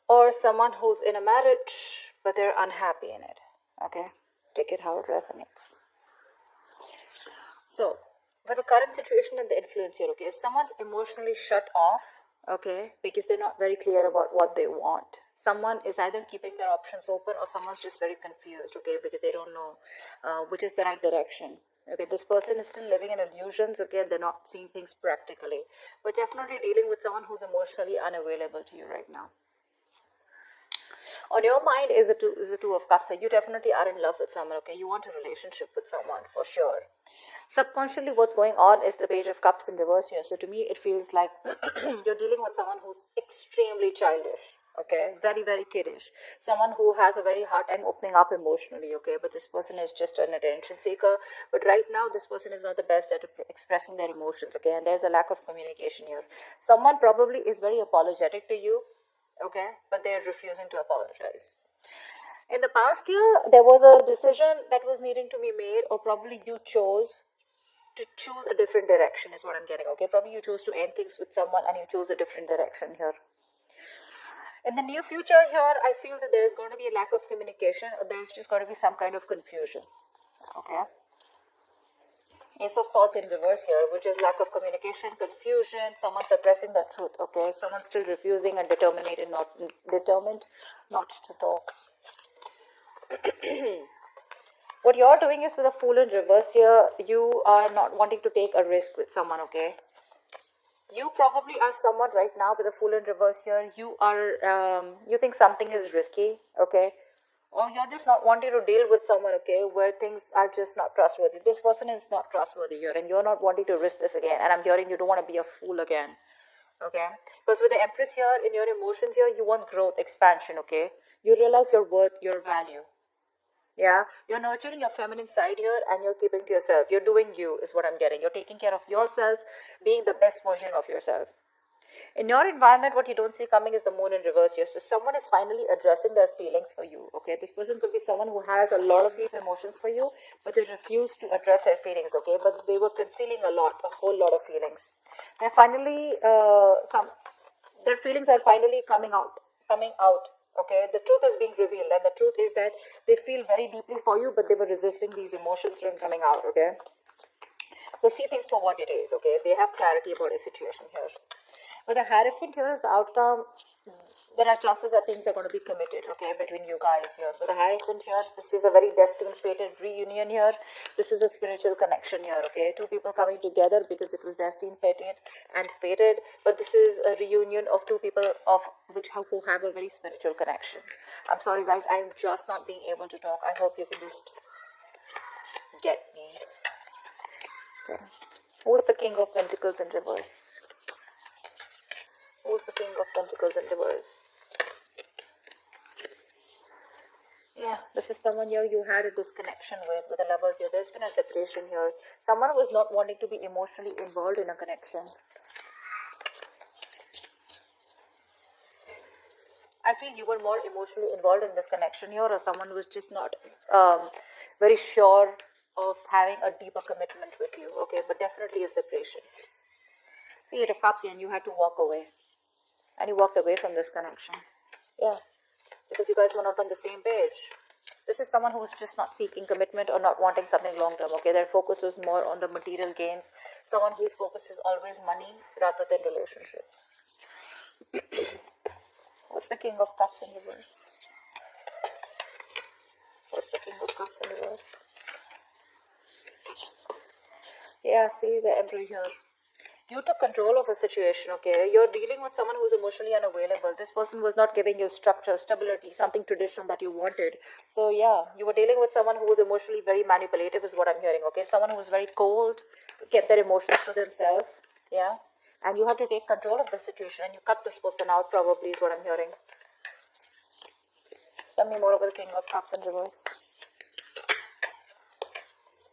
or someone who's in a marriage but they're unhappy in it. Okay, take it how it resonates. So with the current situation and the influence here, okay, someone's emotionally shut off, okay, because they're not very clear about what they want. Someone is either keeping their options open or someone's just very confused, okay, because they don't know which is the right direction. Okay, this person is still living in illusions, okay, they're not seeing things practically, but definitely dealing with someone who's emotionally unavailable to you right now. On your mind is the two of cups. So you definitely are in love with someone, okay, you want a relationship with someone for sure. Subconsciously what's going on is the page of cups in reverse here. So to me it feels like you're dealing with someone who's extremely childish, okay, very very kiddish, someone who has a very hard time opening up emotionally, okay, but this person is just an attention seeker. But right now this person is not the best at expressing their emotions, okay, and there's a lack of communication here. Someone probably is very apologetic to you, okay, but they're refusing to apologize. In the past year there was a decision that was needing to be made, or probably you chose to choose a different direction is what I'm getting, okay? Probably you chose to end things with someone and you chose a different direction here. In the near future here, I feel that there is going to be a lack of communication, or there's just going to be some kind of confusion, okay? Ace of Swords in reverse here, which is lack of communication, confusion, someone suppressing the truth, okay? Someone still refusing and determined not to talk. What you're doing is with a Fool in reverse here, you are not wanting to take a risk with someone, okay? You probably are someone right now with a Fool in reverse here. You are, you think something is risky, okay? Or you're just not wanting to deal with someone, okay, where things are just not trustworthy. This person is not trustworthy here, and you're not wanting to risk this again. And I'm hearing you don't want to be a fool again, okay? Because with the Empress here, in your emotions here, you want growth, expansion, okay? You realize your worth, your value. Yeah, you're nurturing your feminine side here and you're keeping to yourself. You're doing you, is what I'm getting. You're taking care of yourself, being the best version of yourself. In your environment, what you don't see coming is the Moon in reverse here. So someone is finally addressing their feelings for you. Okay, this person could be someone who has a lot of deep emotions for you, but they refuse to address their feelings. Okay, but they were concealing a whole lot of feelings. They're finally their feelings are finally coming out. Okay, the truth is being revealed, and the truth is that they feel very deeply for you, but they were resisting these emotions from coming out. Okay, so see things for what it is. Okay, they have clarity about a situation here. But the Hierophant here is the outcome. There are chances that things are going to be committed, okay, between you guys here. But the Hierophant here, this is a very destined, fated reunion here. This is a spiritual connection here, okay. Two people coming together because it was destined, fated. But this is a reunion of two people who have a very spiritual connection. I'm sorry, guys. I'm just not being able to talk. I hope you can just get me. Okay. Who's the King of Pentacles in reverse? Who's the King of Pentacles in reverse? Yeah, this is someone here you had a disconnection with the Lovers here. There's been a separation here. Someone was not wanting to be emotionally involved in a connection. I feel you were more emotionally involved in this connection here, or someone was just not very sure of having a deeper commitment with you. Okay, but definitely a separation. See, Eight of Cups here, and you had to walk away. And you walked away from this connection. Yeah, because you guys were not on the same page. This is someone who's just not seeking commitment or not wanting something long term, okay? Their focus was more on the material gains. Someone whose focus is always money rather than relationships. What's the King of Cups in reverse? What's the King of Cups in reverse? Yeah, see the Emperor here. You took control of a situation, okay? You're dealing with someone who's emotionally unavailable. This person was not giving you structure, stability, something traditional that you wanted. So yeah, you were dealing with someone who was emotionally very manipulative is what I'm hearing, okay? Someone who was very cold, kept their emotions to themselves, yeah? And you had to take control of the situation and you cut this person out probably is what I'm hearing. Tell me more about the King of Cups in reverse.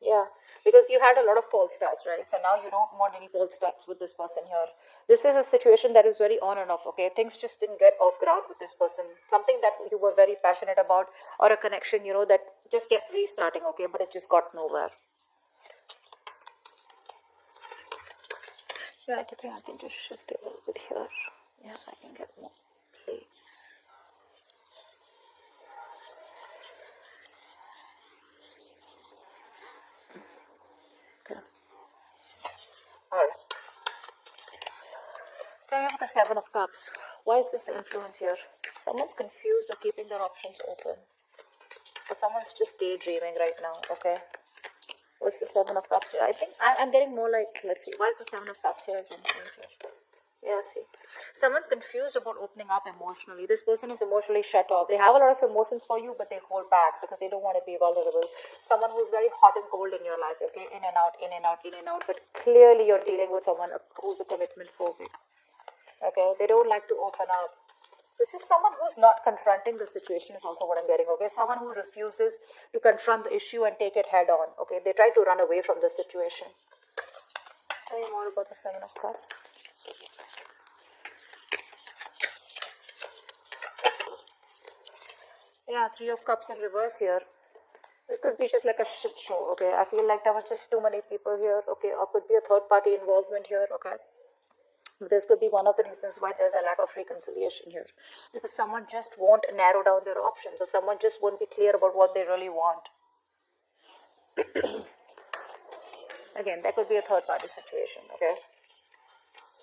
Yeah, because you had a lot of false starts, right? So now you don't want any false starts with this person here. This is a situation that is very on and off, okay? Things just didn't get off ground with this person. Something that you were very passionate about, or a connection, you know, that just kept restarting, okay? But it just got nowhere. Yeah, I think I can just shift it a little bit here. Yes, I can get more place. the Seven of Cups. Why is this the influence here? Someone's confused or keeping their options open. Or someone's just daydreaming right now, okay? What's the Seven of Cups here? I think I'm getting more like, let's see, why is the Seven of Cups here as influence here? Yeah, see. Someone's confused about opening up emotionally. This person is emotionally shut off. They have a lot of emotions for you, but they hold back because they don't want to be vulnerable. Someone who's very hot and cold in your life, okay? In and out, in and out, in and out. But clearly you're dealing with someone who's a commitment phobic. Okay? They don't like to open up. This is someone who's not confronting the situation is also what I'm getting, okay? Someone who refuses to confront the issue and take it head on, okay? They try to run away from the situation. Tell me more about the Seven of Cups. Yeah, Three of Cups in reverse here. This could be just like a shit show, okay? I feel like there was just too many people here, okay? Or could be a third party involvement here, okay? This could be one of the reasons why there's a lack of reconciliation here. Because someone just won't narrow down their options, or someone just won't be clear about what they really want. Again, that could be a third party situation, okay?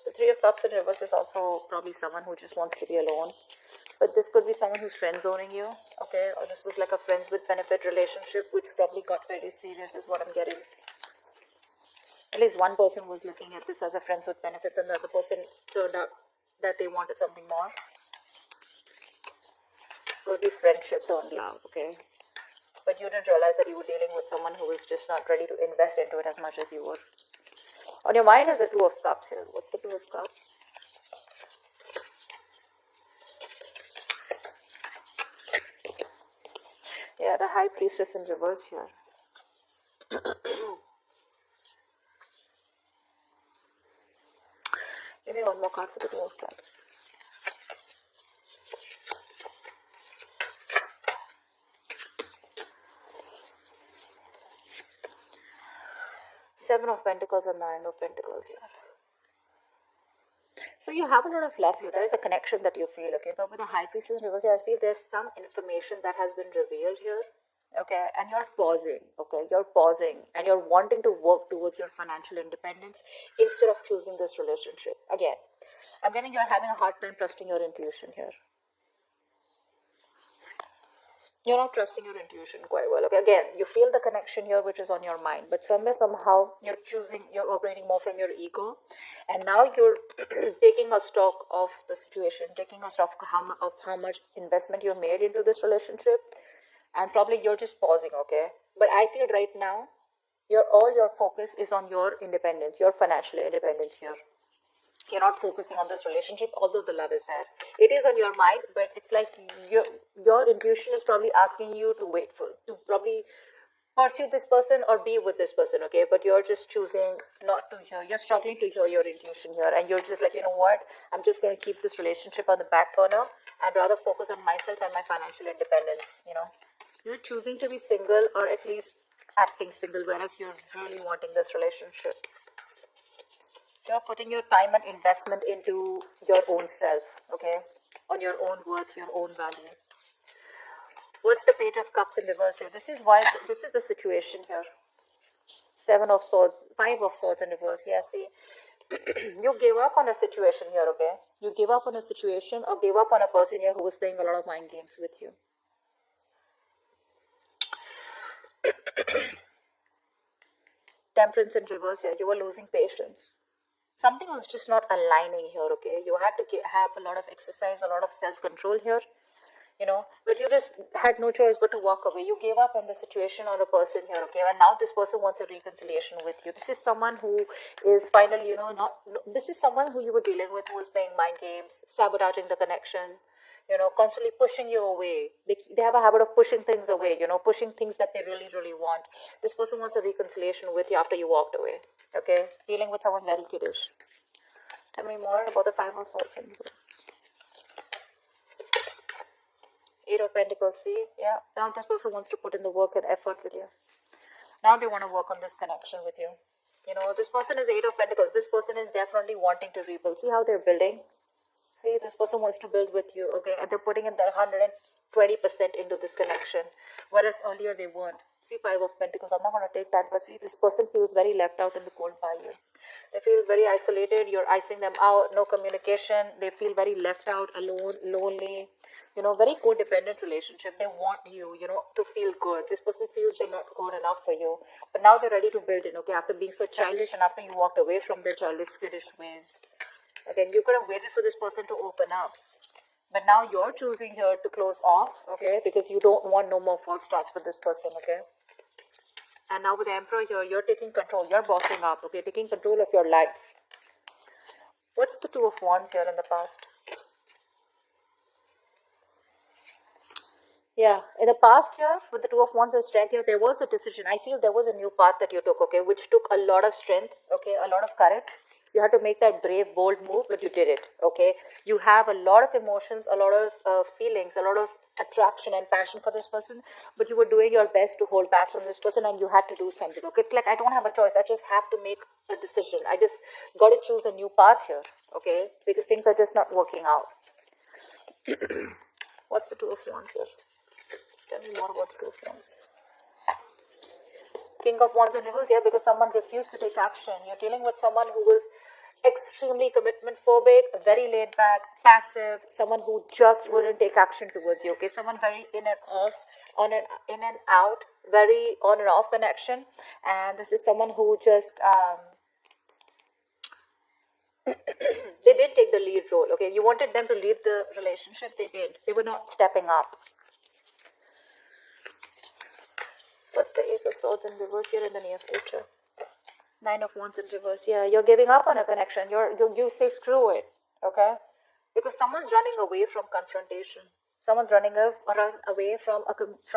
The Three of Cups in reverse is also probably someone who just wants to be alone. But this could be someone who's friend zoning you, okay? Or this was like a friends with benefit relationship, which probably got very serious, is what I'm getting. At least one person was looking at this as a friends with benefits, and the other person turned out that they wanted something more. It would be friendship turned love, okay? But you didn't realize that you were dealing with someone who was just not ready to invest into it as much as you were. On your mind is the Two of Cups here. What's the Two of Cups? Yeah, the High Priestess in reverse here. Give me one more card for the Two of Cups. Seven of Pentacles and Nine of Pentacles here. So you have a lot of love here. There is a connection that you feel, okay? But with the High Priestess in reverse, I feel there's some information that has been revealed here, okay? And you're pausing, okay? You're pausing and you're wanting to work towards your financial independence instead of choosing this relationship. Again, I'm getting you're having a hard time trusting your intuition here. You're not trusting your intuition quite well. Okay, again, you feel the connection here, which is on your mind, but somehow you're operating more from your ego, and now you're taking a stock of the situation, taking a stock of how much investment you made into this relationship, and probably you're just pausing, okay? But I feel right now, all your focus is on your independence, your financial independence here. You're not focusing on this relationship, although the love is there. It is on your mind, but it's like your intuition is probably asking you to wait to probably pursue this person or be with this person, okay? But you're just choosing not to hear. You're struggling to hear your intuition here, and you're just like, you know what? I'm just going to keep this relationship on the back burner and rather focus on myself and my financial independence, you know? You're choosing to be single, or at least acting single, whereas you're really wanting this relationship. You're putting your time and investment into your own self, okay? On your own worth, your own value. What's the Page of Cups in reverse here? This is the situation here. Seven of Swords, Five of Swords in reverse. Yeah, see, you gave up on a situation here, okay? You gave up on a situation or gave up on a person here who was playing a lot of mind games with you. Temperance in reverse here. You were losing patience. Something was just not aligning here, okay? You had to have a lot of exercise, a lot of self-control here, you know, but you just had no choice but to walk away. You gave up on the situation or a person here, okay? And now this person wants a reconciliation with you. This is someone who is finally, you know, this is someone who you were dealing with who was playing mind games, sabotaging the connection, you know, constantly pushing you away. They have a habit of pushing things away, you know, pushing things that they really, really want. This person wants a reconciliation with you after you walked away. Okay, dealing with someone very kiddish. Tell me more about the Five of Swords in reverse. Eight of Pentacles, see? Yeah, now this person wants to put in the work and effort with you. Now they want to work on this connection with you. You know, this person is Eight of Pentacles. This person is definitely wanting to rebuild. See how they're building? See, this person wants to build with you, okay? And they're putting in their 120% into this connection. Whereas earlier they weren't. See, Five of Pentacles, I'm not going to take that, but see, this person feels very left out in the cold by you. They feel very isolated. You're icing them out. No communication. They feel very left out, alone, lonely. Very codependent relationship. They want you, to feel good. This person feels they're not good enough for you. But now they're ready to build in, okay, after being so childish and after you walked away from their childish, skittish ways. Again, you could have waited for this person to open up. But now you're choosing here to close off, okay, because you don't want no more false starts with this person, okay. And now with the Emperor here, you're taking control. You're bossing up, okay, taking control of your life. What's the Two of Wands here in the past? Yeah, in the past year, with the Two of Wands and Strength here, there was a decision. I feel there was a new path that you took, okay, which took a lot of strength, okay, a lot of courage. You had to make that brave, bold move, but you did it, okay. You have a lot of emotions, a lot of feelings, a lot of attraction and passion for this person, but you were doing your best to hold back from this person and you had to do something, okay. It's like, I don't have a choice. I just have to make a decision. I just got to choose a new path here, okay, because things are just not working out. What's the Two of Wands here? Tell me more about the Two of Wands. King of Wands in reverse, yeah, because someone refused to take action. You're dealing with someone who was extremely commitment phobic, very laid back, passive, someone who just wouldn't take action towards you, okay? Someone very in and off, in and out, very on and off connection. And this is someone who just they didn't take the lead role, okay? You wanted them to lead the relationship, they did. They were not stepping up. What's the Ace of Swords in reverse here in the near future? Nine of Wands in reverse. Yeah, you're giving up on a connection. You say screw it, okay? Because someone's running away from confrontation. Someone's running away from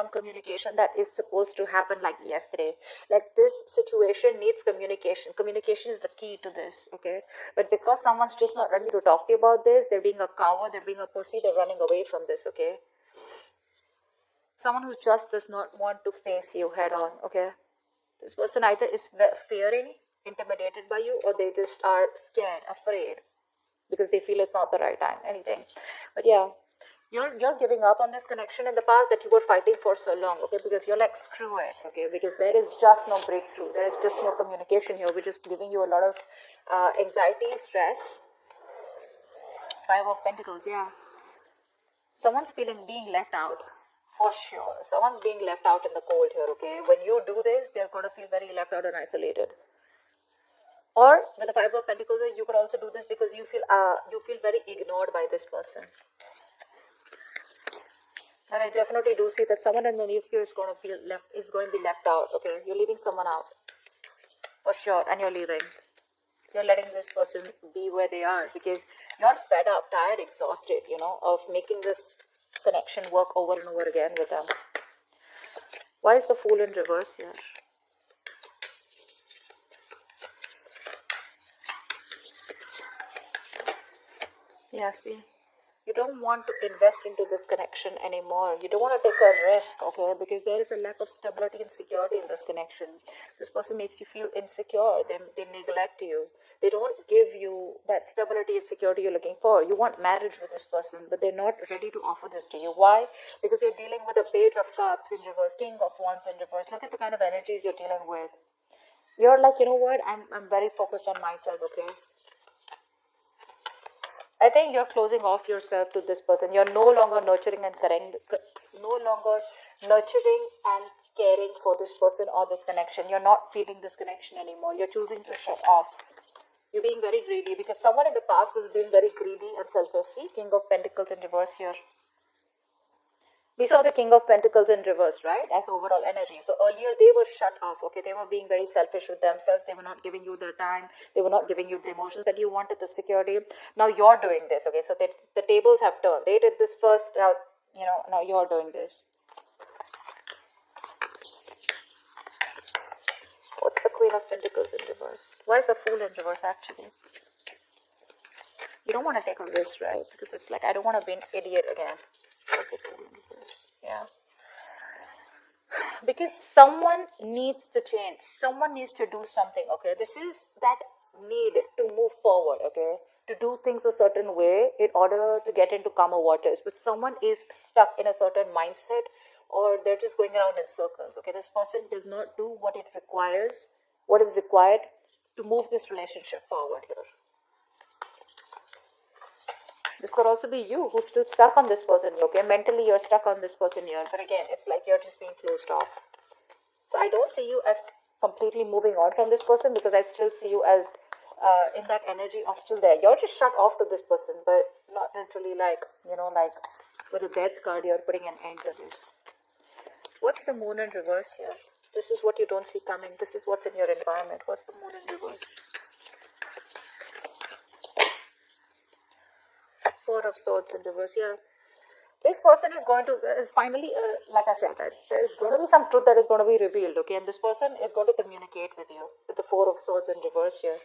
communication that is supposed to happen like yesterday. Like, this situation needs communication. Communication is the key to this, okay? But because someone's just not ready to talk to you about this, they're being a coward, they're being a pussy, they're running away from this, okay? Someone who just does not want to face you head on, okay? This person either is fearing, intimidated by you, or they just are scared, afraid, because they feel it's not the right time, anything. But yeah, you're giving up on this connection in the past that you were fighting for so long, okay? Because you're like, screw it, okay? Because there is just no breakthrough. There is just no communication here, which is giving you a lot of anxiety, stress. Five of Pentacles, yeah. Someone's feeling being left out. For sure. Someone's being left out in the cold here, okay? When you do this, they're going to feel very left out and isolated. Or with the Five of Pentacles, you could also do this because you feel very ignored by this person. And I definitely do see that someone in the near future is going to be left out, okay? You're leaving someone out. For sure. And you're leaving. You're letting this person be where they are because you're fed up, tired, exhausted, of making this connection work over and over again with them. Why is the Fool in reverse here? Yeah, see, you don't want to invest into this connection anymore. You don't want to take a risk, okay? Because there is a lack of stability and security in this connection. This person makes you feel insecure. They neglect you. They don't give you that stability and security you're looking for. You want marriage with this person, but they're not ready to offer this to you. Why? Because you're dealing with a Page of Cups in reverse, King of Wands in reverse. Look at the kind of energies you're dealing with. You're like, you know what? I'm very focused on myself, okay? I think you're closing off yourself to this person. You're no longer nurturing and caring for this person or this connection. You're not feeling this connection anymore. You're choosing to shut off. You're being very greedy because someone in the past was being very greedy and selfish. See, King of Pentacles in reverse here. We saw the King of Pentacles in reverse, right, as overall energy. So earlier they were shut off, okay? They were being very selfish with themselves. They were not giving you their time. They were not giving you the emotions that you wanted, the security. Now you're doing this, okay? So the tables have turned. They did this first, now you're doing this. What's the Queen of Pentacles in reverse? Why is the Fool in reverse, actually? You don't want to take a risk, right? Because it's like, I don't want to be an idiot again. Yeah, because someone needs to change, someone needs to do something, okay? This is that need to move forward, okay, to do things a certain way in order to get into calmer waters. But someone is stuck in a certain mindset, or they're just going around in circles, okay? This person does not do what is required to move this relationship forward here. This could also be you who's still stuck on this person, okay? Mentally, you're stuck on this person here. But again, it's like you're just being closed off. So I don't see you as completely moving on from this person, because I still see you as in that energy of still there. You're just shut off to this person, but not literally like, like with a death card, you're putting an end to this. What's the moon in reverse here? This is what you don't see coming. This is what's in your environment. What's the moon in reverse? Four of Swords in reverse here. This person is finally, like I said, right, there's going to be some truth that is going to be revealed, okay? And this person is going to communicate with you with the Four of Swords in reverse here.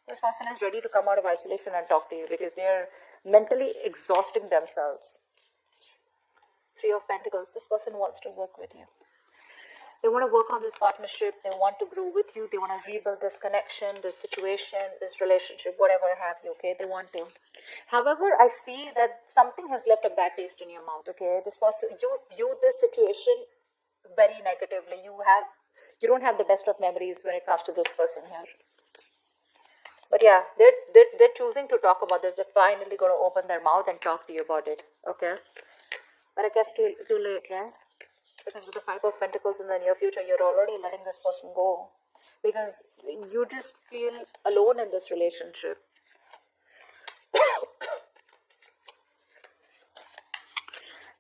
This person is ready to come out of isolation and talk to you because they're mentally exhausting themselves. Three of Pentacles. This person wants to work with you. They want to work on this partnership. They want to grow with you. They want to rebuild this connection, this situation, this relationship, whatever have you, okay? They want to. However, I see that something has left a bad taste in your mouth, okay? This person, you view this situation very negatively. You don't have the best of memories when it comes to this person here. But yeah, they're choosing to talk about this. They're finally going to open their mouth and talk to you about it, okay? But I guess too late, right? Because with the Five of Pentacles in the near future, you're already letting this person go. Because you just feel alone in this relationship.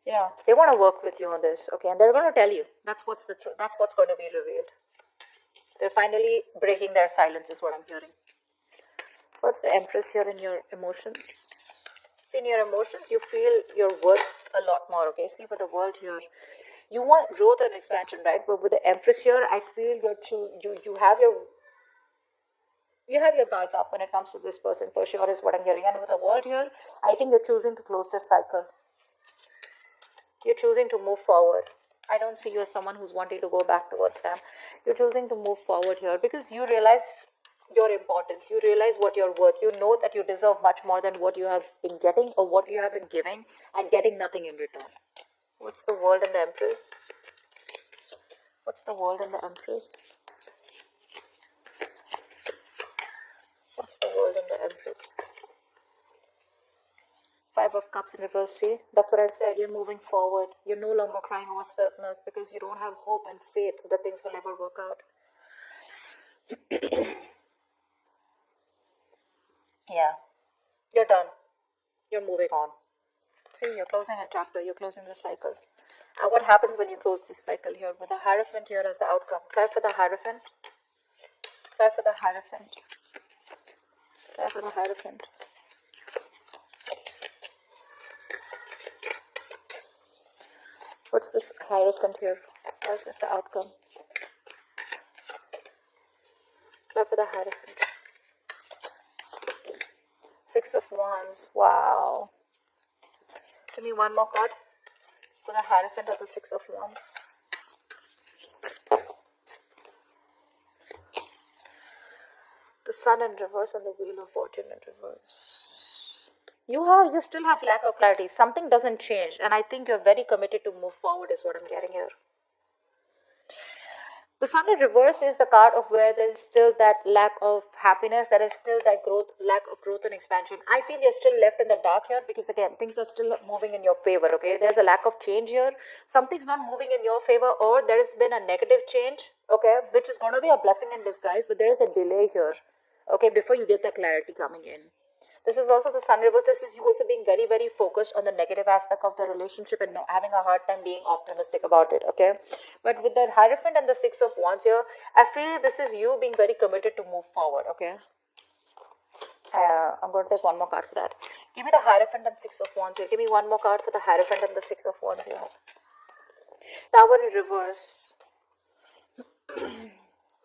Yeah, they want to work with you on this, okay? And they're going to tell you. That's what's the truth. That's what's going to be revealed. They're finally breaking their silence is what I'm hearing. What's the Empress here in your emotions? See, in your emotions, you feel your worth a lot more, okay? See, for the world here, you want growth and expansion, right? But with the Empress here, I feel you have your guards up when it comes to this person, for sure, is what I'm hearing. And with the world here, I think you're choosing to close this cycle. You're choosing to move forward. I don't see you as someone who's wanting to go back towards them. You're choosing to move forward here because you realize your importance. You realize what you're worth. You know that you deserve much more than what you have been getting or what you have been giving and getting nothing in return. What's the World and the Empress? What's the World and the Empress? What's the World and the Empress? Five of Cups in reverse, see? That's what I said. You're moving forward. You're no longer crying over spilt milk because you don't have hope and faith that things will ever work out. Yeah. You're done. You're moving on. See, you're closing a chapter. You're closing the cycle. And what happens when you close this cycle here? With the Hierophant here as the outcome. Try for the Hierophant. Try for the Hierophant. Try for the Hierophant. What's this Hierophant here? Why is this the outcome? Try for the Hierophant. Six of Wands. Wow. Give me one more card for the Hierophant of the Six of Wands. The Sun in reverse and the Wheel of Fortune in reverse. You still have lack of clarity. Something doesn't change, and I think you're very committed to move forward is what I'm getting here. The Sun in reverse is the card of where there's still that lack of happiness, there is still that lack of growth and expansion. I feel you're still left in the dark here because again, things are still moving in your favor, okay? There's a lack of change here. Something's not moving in your favor or there has been a negative change, okay? Which is going to be a blessing in disguise, but there is a delay here, okay? Before you get the clarity coming in. This is also the Sun reverse. This is you also being very, very focused on the negative aspect of the relationship and having a hard time being optimistic about it, okay? But with the Hierophant and the Six of Wands here, I feel this is you being very committed to move forward, okay? I'm going to take one more card for that. Give me the Hierophant and Six of Wands here. Give me one more card for the Hierophant and the Six of Wands here. Tower in reverse.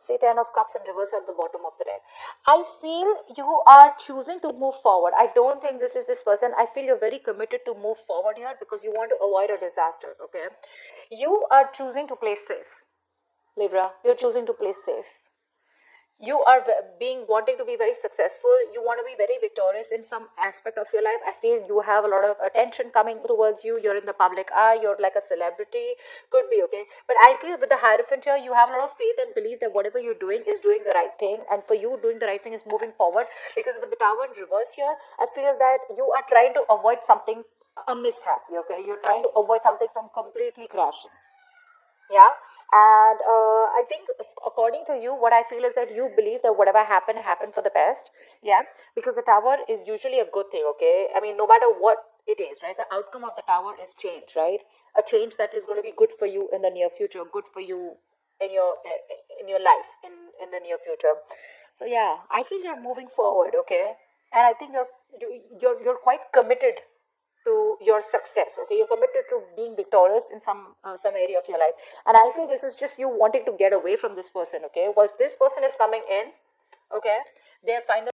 See, Ten of Cups in reverse at the bottom of the deck. I feel you are choosing to move forward. I don't think this is this person. I feel you're very committed to move forward here because you want to avoid a disaster, okay? You are choosing to play safe, Libra. You're choosing to play safe. you are wanting to be very successful. You want to be very victorious in some aspect of your life. I feel you have a lot of attention coming towards you. You're in the public eye. You're like a celebrity. Could be, okay. But I feel with the Hierophant here, you have a lot of faith and belief that whatever you're doing is doing the right thing, and for you doing the right thing is moving forward. Because with the Tower in reverse here, I feel that you are trying to avoid something, a mishap, okay. You're trying to avoid something from completely crashing. Yeah. And I think according to you, what I feel is that you believe that whatever happened for the best. Yeah. Because the Tower is usually a good thing, okay. I mean, no matter what it is, right, the outcome of the Tower is change, right? A change that is going to be good for you in the near future, good for you in your life in the near future. So yeah, I feel you're moving forward, okay. And I think you're quite committed to your success, okay. You're committed to being victorious in some area of your life. And I feel this is just you wanting to get away from this person, okay. Once this person is coming in, okay, they're finally